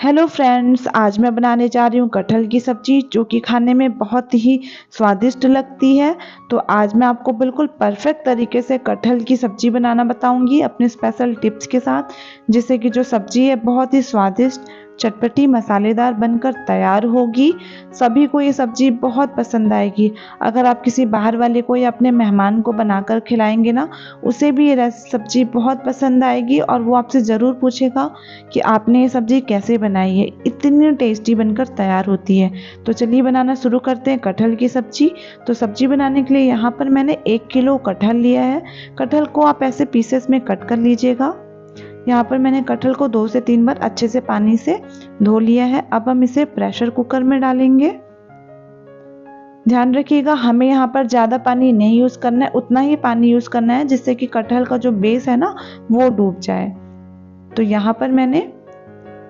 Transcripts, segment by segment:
Hello friends, आज मैं बनाने जा रही हूँ कटहल की सब्जी जो कि खाने में बहुत ही स्वादिष्ट लगती है। तो आज मैं आपको बिल्कुल परफेक्ट तरीके से कटहल की सब्जी बनाना बताऊंगी अपने स्पेशल टिप्स के साथ, जिससे कि जो सब्जी है बहुत ही स्वादिष्ट, चटपटी, मसालेदार बनकर तैयार होगी। सभी को ये सब्जी बहुत पसंद आएगी। अगर आप किसी बाहर वाले को या अपने मेहमान को बनाकर खिलाएंगे ना, उसे भी ये सब्जी बहुत पसंद आएगी और वो आपसे ज़रूर पूछेगा कि आपने ये सब्जी कैसे बनाई है। इतनी टेस्टी बनकर तैयार होती है। तो चलिए बनाना शुरू करते हैं कटहल की सब्जी। तो सब्जी बनाने के लिए यहाँ पर मैंने 1 किलो कटहल लिया है। कटहल को आप ऐसे पीसेस में कट कर लीजिएगा। यहाँ पर मैंने कटहल को 2 से 3 बार अच्छे से पानी से धो लिया है। अब हम इसे प्रेशर कुकर में डालेंगे। ध्यान रखिएगा, हमें यहाँ पर ज़्यादा पानी नहीं यूज़ करना है, उतना ही पानी यूज़ करना है जिससे कि कटहल का जो बेस है ना वो डूब जाए। तो यहाँ पर मैंने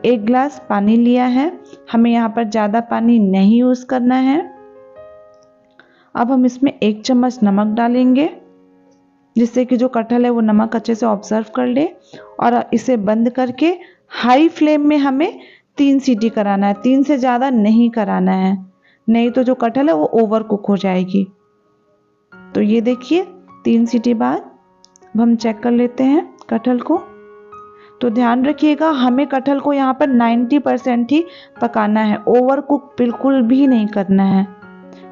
1 गिलास पानी लिया है। हमें यहाँ पर ज़्यादा पानी नहीं यूज़ करना है। अब हम इसमें 1 चम्मच नमक डालेंगे जिससे कि जो कटहल है वो नमक अच्छे से ऑब्जर्व कर ले, और इसे बंद करके हाई फ्लेम में हमें 3 सीटी कराना है। 3 से ज़्यादा नहीं कराना है, नहीं तो जो कटहल है वो ओवर कुक हो जाएगी। तो ये देखिए 3 सीटी बाद अब हम चेक कर लेते हैं कटहल को। तो ध्यान रखिएगा, हमें कटहल को यहाँ पर 90% ही पकाना है, ओवर कुक बिल्कुल भी नहीं करना है।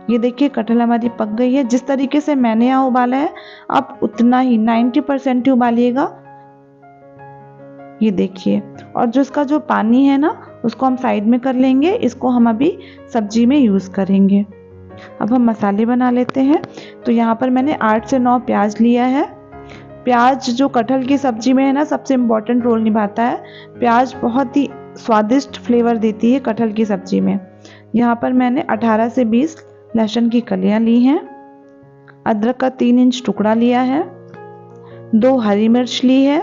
ये देखिए कटहल हमारी पक गई है। जिस तरीके से मैंने यहाँ उबाला है आप उतना ही 90% ही उबालिएगा। ये देखिए, और जो इसका जो पानी है ना उसको हम साइड में कर लेंगे, इसको हम अभी सब्जी में यूज़ करेंगे। अब हम मसाले बना लेते हैं। तो यहाँ पर मैंने 8 से 9 प्याज लिया है। प्याज जो कटहल की सब्जी में है ना सबसे इम्पोर्टेंट रोल निभाता है। प्याज बहुत ही स्वादिष्ट फ्लेवर देती है कटहल की सब्जी में। यहाँ पर मैंने 18 से 20 लहसुन की कलियाँ ली हैं। अदरक का 3 इंच टुकड़ा लिया है। 2 हरी मिर्च ली है।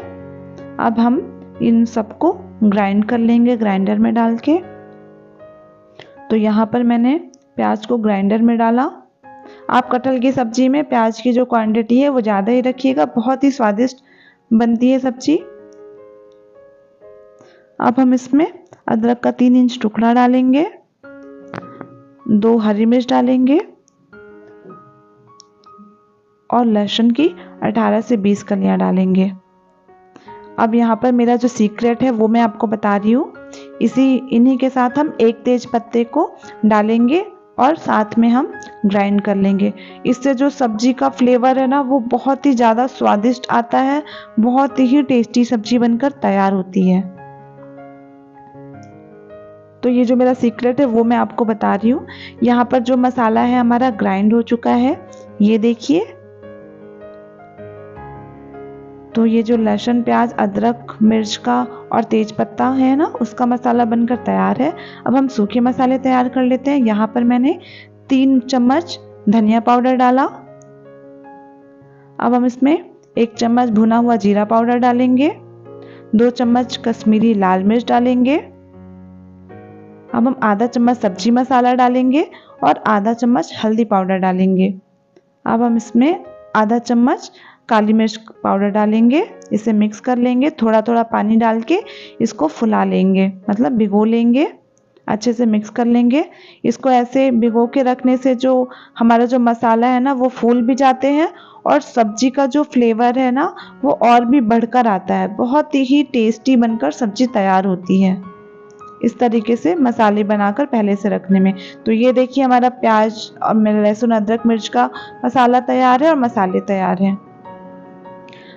अब हम इन सबको ग्राइंड कर लेंगे ग्राइंडर में डाल के। तो यहाँ पर मैंने प्याज को ग्राइंडर में डाला। आप कटहल की सब्जी में प्याज की जो क्वांटिटी है वो ज़्यादा ही रखिएगा, बहुत ही स्वादिष्ट बनती है सब्जी। अब हम इसमें अदरक का 3 इंच टुकड़ा डालेंगे, 2 हरी मिर्च डालेंगे और लहसुन की 18 से 20 कलियां डालेंगे। अब यहाँ पर मेरा जो सीक्रेट है वो मैं आपको बता रही हूँ। इन्हीं के साथ हम 1 तेज पत्ते को डालेंगे और साथ में हम ग्राइंड कर लेंगे। इससे जो सब्जी का फ्लेवर है ना वो बहुत ही ज़्यादा स्वादिष्ट आता है, बहुत ही टेस्टी सब्जी बनकर तैयार होती है। तो ये जो मेरा सीक्रेट है वो मैं आपको बता रही हूँ। यहाँ पर जो मसाला है हमारा ग्राइंड हो चुका है, ये देखिए। तो ये जो लहसुन, प्याज, अदरक, मिर्च का और तेज पत्ता है ना उसका मसाला बनकर तैयार है। अब हम सूखे मसाले तैयार कर लेते हैं। यहाँ पर मैंने 3 चम्मच धनिया पाउडर डाला। अब हम इसमें 1 चम्मच भुना हुआ जीरा पाउडर डालेंगे। 2 चम्मच कश्मीरी लाल मिर्च डालेंगे। अब हम आधा चम्मच सब्जी मसाला डालेंगे और आधा चम्मच हल्दी पाउडर डालेंगे। अब हम इसमें आधा चम्मच काली मिर्च पाउडर डालेंगे। इसे मिक्स कर लेंगे, थोड़ा थोड़ा पानी डाल के इसको फुला लेंगे, मतलब भिगो लेंगे। अच्छे से मिक्स कर लेंगे। इसको ऐसे भिगो के रखने से जो हमारा जो मसाला है ना वो फूल भी जाते हैं और सब्जी का जो फ्लेवर है ना वो और भी बढ़कर आता है। बहुत ही टेस्टी बनकर सब्जी तैयार होती है इस तरीके से मसाले बनाकर पहले से रखने में। तो ये देखिए हमारा प्याज और लहसुन, अदरक, मिर्च का मसाला तैयार है और मसाले तैयार हैं।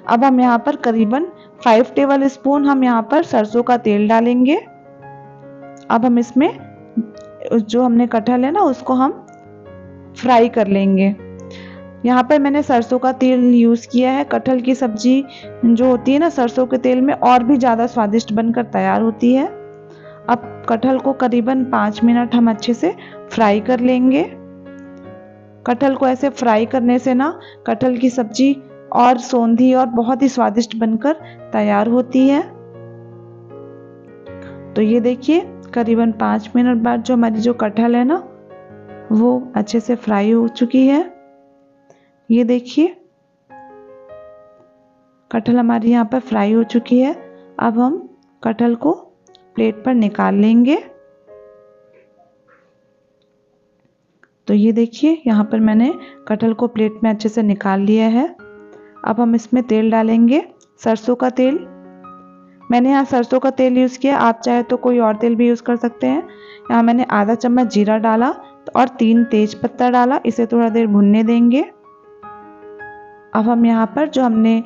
अब हम यहाँ पर करीबन 5 टेबल स्पून हम यहाँ पर सरसों का तेल डालेंगे। अब हम इसमें जो हमने कटहल है ना उसको हम फ्राई कर लेंगे। यहाँ पर मैंने सरसों का तेल यूज़ किया है। कटहल की सब्जी जो होती है ना सरसों के तेल में और भी ज़्यादा स्वादिष्ट बनकर तैयार होती है। अब कटहल को करीबन 5 मिनट हम अच्छे से फ्राई कर लेंगे। कटहल को ऐसे फ्राई करने से ना कटहल की सब्जी और सोंधी और बहुत ही स्वादिष्ट बनकर तैयार होती है। तो ये देखिए करीबन 5 मिनट बाद जो हमारी जो कटहल है ना वो अच्छे से फ्राई हो चुकी है। ये देखिए कटहल हमारी यहाँ पर फ्राई हो चुकी है। अब हम कटहल को प्लेट पर निकाल लेंगे। तो ये देखिए यहाँ पर मैंने कटहल को प्लेट में अच्छे से निकाल लिया है। अब हम इसमें तेल डालेंगे, सरसों का तेल। मैंने यहाँ सरसों का तेल यूज़ किया, आप चाहे तो कोई और तेल भी यूज़ कर सकते हैं। यहाँ मैंने आधा चम्मच जीरा डाला और 3 तेज पत्ता डाला। इसे थोड़ा देर भुनने देंगे। अब हम यहाँ पर जो हमने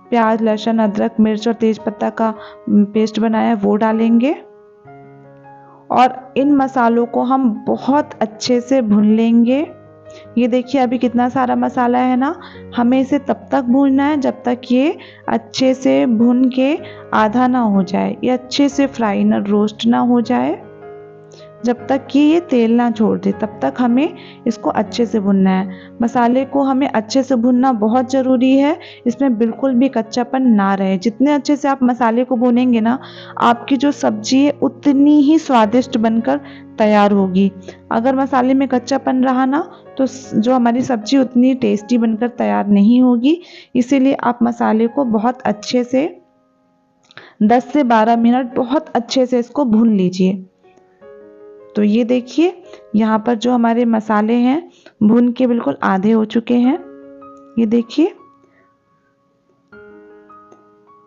प्याज, लहसुन, अदरक, मिर्च और तेज पत्ता का पेस्ट बनाया वो डालेंगे और इन मसालों को हम बहुत अच्छे से भून लेंगे। ये देखिए अभी कितना सारा मसाला है ना, हमें इसे तब तक भूनना है जब तक ये अच्छे से भुन के आधा ना हो जाए, ये अच्छे से फ्राई ना, रोस्ट ना हो जाए। जब तक कि ये तेल ना छोड़ दे तब तक हमें इसको अच्छे से भुनना है। मसाले को हमें अच्छे से भुनना बहुत ज़रूरी है, इसमें बिल्कुल भी कच्चापन ना रहे। जितने अच्छे से आप मसाले को भुनेंगे ना, आपकी जो सब्जी है उतनी ही स्वादिष्ट बनकर तैयार होगी। अगर मसाले में कच्चापन रहा ना तो जो हमारी सब्जी उतनी टेस्टी बनकर तैयार नहीं होगी। इसीलिए आप मसाले को बहुत अच्छे से 10 से 12 मिनट बहुत अच्छे से इसको भून लीजिए। तो ये देखिए यहाँ पर जो हमारे मसाले हैं भून के बिल्कुल आधे हो चुके हैं। ये देखिए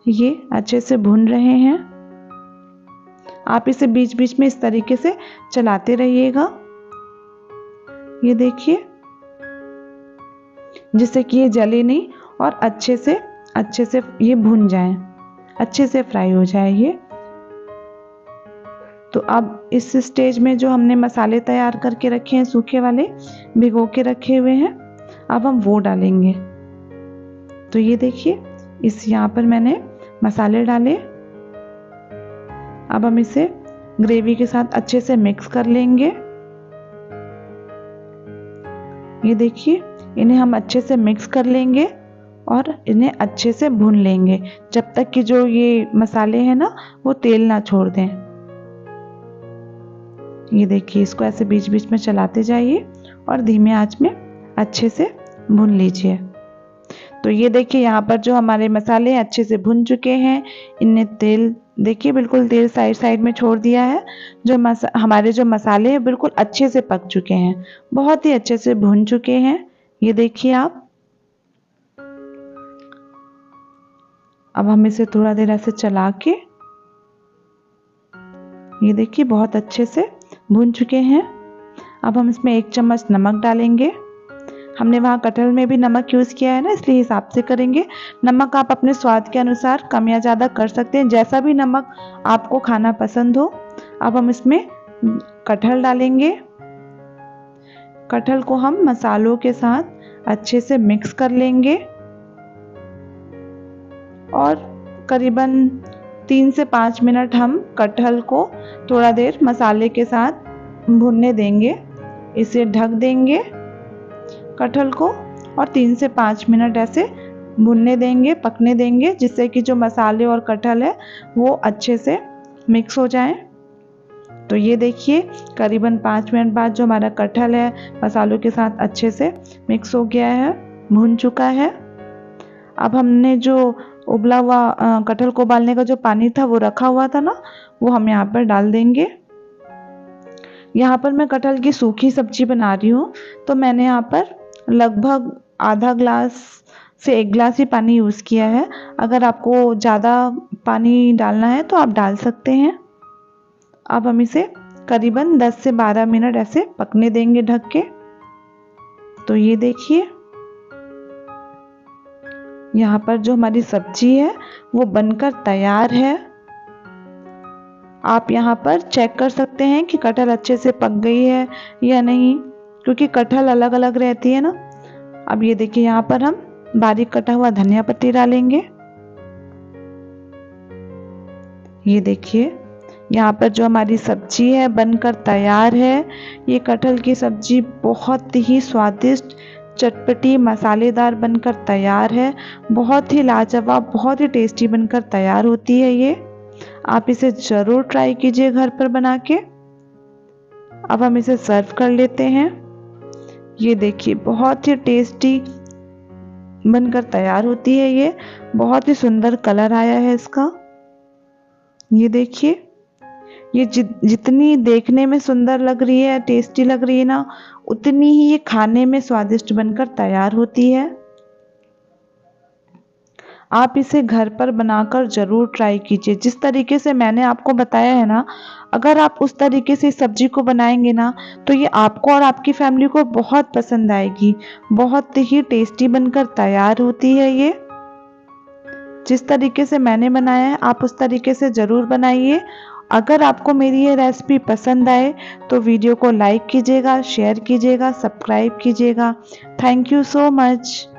ये अच्छे से भून रहे हैं। आप इसे बीच बीच में इस तरीके से चलाते रहिएगा। ये देखिए जिससे कि ये जले नहीं और अच्छे से ये भुन जाए, अच्छे से फ्राई हो जाए ये। तो अब इस स्टेज में जो हमने मसाले तैयार करके रखे हैं, सूखे वाले भिगो के रखे हुए हैं, अब हम वो डालेंगे। तो ये देखिए यहाँ पर मैंने मसाले डाले। अब हम इसे ग्रेवी के साथ अच्छे से मिक्स कर लेंगे। ये देखिए इन्हें हम अच्छे से मिक्स कर लेंगे और इन्हें अच्छे से भून लेंगे जब तक कि जो ये मसाले हैं ना वो तेल ना छोड़ दें। ये देखिए इसको ऐसे बीच बीच में चलाते जाइए और धीमे आंच में अच्छे से भून लीजिए। तो ये देखिए यहाँ पर जो हमारे मसाले अच्छे से भुन चुके हैं, इनने तेल देखिए बिल्कुल तेल साइड में छोड़ दिया है। हमारे जो मसाले हैं बिल्कुल अच्छे से पक चुके हैं, बहुत ही अच्छे से भुन चुके हैं। ये देखिए आप। अब हम इसे थोड़ा देर ऐसे चला के, ये देखिए बहुत अच्छे से भुन चुके हैं। अब हम इसमें 1 चम्मच नमक डालेंगे। हमने वहाँ कटहल में भी नमक यूज़ किया है ना, इसलिए हिसाब से करेंगे। नमक आप अपने स्वाद के अनुसार कम या ज़्यादा कर सकते हैं, जैसा भी नमक आपको खाना पसंद हो। अब हम इसमें कटहल डालेंगे। कटहल को हम मसालों के साथ अच्छे से मिक्स कर लेंगे और करीबन 3 से 5 मिनट हम कटहल को थोड़ा देर मसाले के साथ भुनने देंगे। इसे ढक देंगे कटहल को और 3 से 5 मिनट ऐसे भुनने देंगे, पकने देंगे, जिससे कि जो मसाले और कटहल है वो अच्छे से मिक्स हो जाएं। तो ये देखिए करीबन 5 मिनट बाद जो हमारा कटहल है मसालों के साथ अच्छे से मिक्स हो गया है, भुन चुका है। अब हमने जो उबला हुआ कटहल को उबालने का जो पानी था वो रखा हुआ था ना, वो हम यहाँ पर डाल देंगे। यहाँ पर मैं कटहल की सूखी सब्जी बना रही हूँ, तो मैंने यहाँ पर लगभग आधा ग्लास से 1 गिलास ही पानी यूज़ किया है। अगर आपको ज़्यादा पानी डालना है तो आप डाल सकते हैं। अब हम इसे करीबन 10 से 12 मिनट ऐसे पकने देंगे ढक के। तो ये देखिए यहाँ पर जो हमारी सब्जी है वो बनकर तैयार है। आप यहाँ पर चेक कर सकते हैं कि कटहल अच्छे से पक गई है या नहीं, क्योंकि कटहल अलग अलग रहती है ना। अब ये देखिए यहाँ पर हम बारीक कटा हुआ धनिया पत्ती डालेंगे। ये देखिए यहाँ पर जो हमारी सब्जी है बनकर तैयार है। ये कटहल की सब्जी बहुत ही स्वादिष्ट, चटपटी, मसालेदार बनकर तैयार है। बहुत ही लाजवाब, बहुत ही टेस्टी बनकर तैयार होती है ये। आप इसे ज़रूर ट्राई कीजिए घर पर बना के। अब हम इसे सर्व कर लेते हैं। ये देखिए बहुत ही टेस्टी बनकर तैयार होती है ये। बहुत ही सुंदर कलर आया है इसका। ये देखिए ये जितनी देखने में सुंदर लग रही है, टेस्टी लग रही है ना, उतनी ही ये खाने में स्वादिष्ट बनकर तैयार होती है। आप इसे घर पर बनाकर ज़रूर ट्राई कीजिए। जिस तरीके से मैंने आपको बताया है ना, अगर आप उस तरीके से इस सब्ज़ी को बनाएँगे ना, तो ये आपको और आपकी फैमिली को बहुत पसंद आएगी। बहुत ही टेस्टी बनकर तैयार होती है ये। जिस तरीके से मैंने बनाया है, आप उस तरीके से ज़रूर बनाइए। अगर आपको मेरी ये रेसिपी पसंद आए तो वीडियो को लाइक कीजिएगा, शेयर कीजिएगा, सब्सक्राइब कीजिएगा। Thank you so much.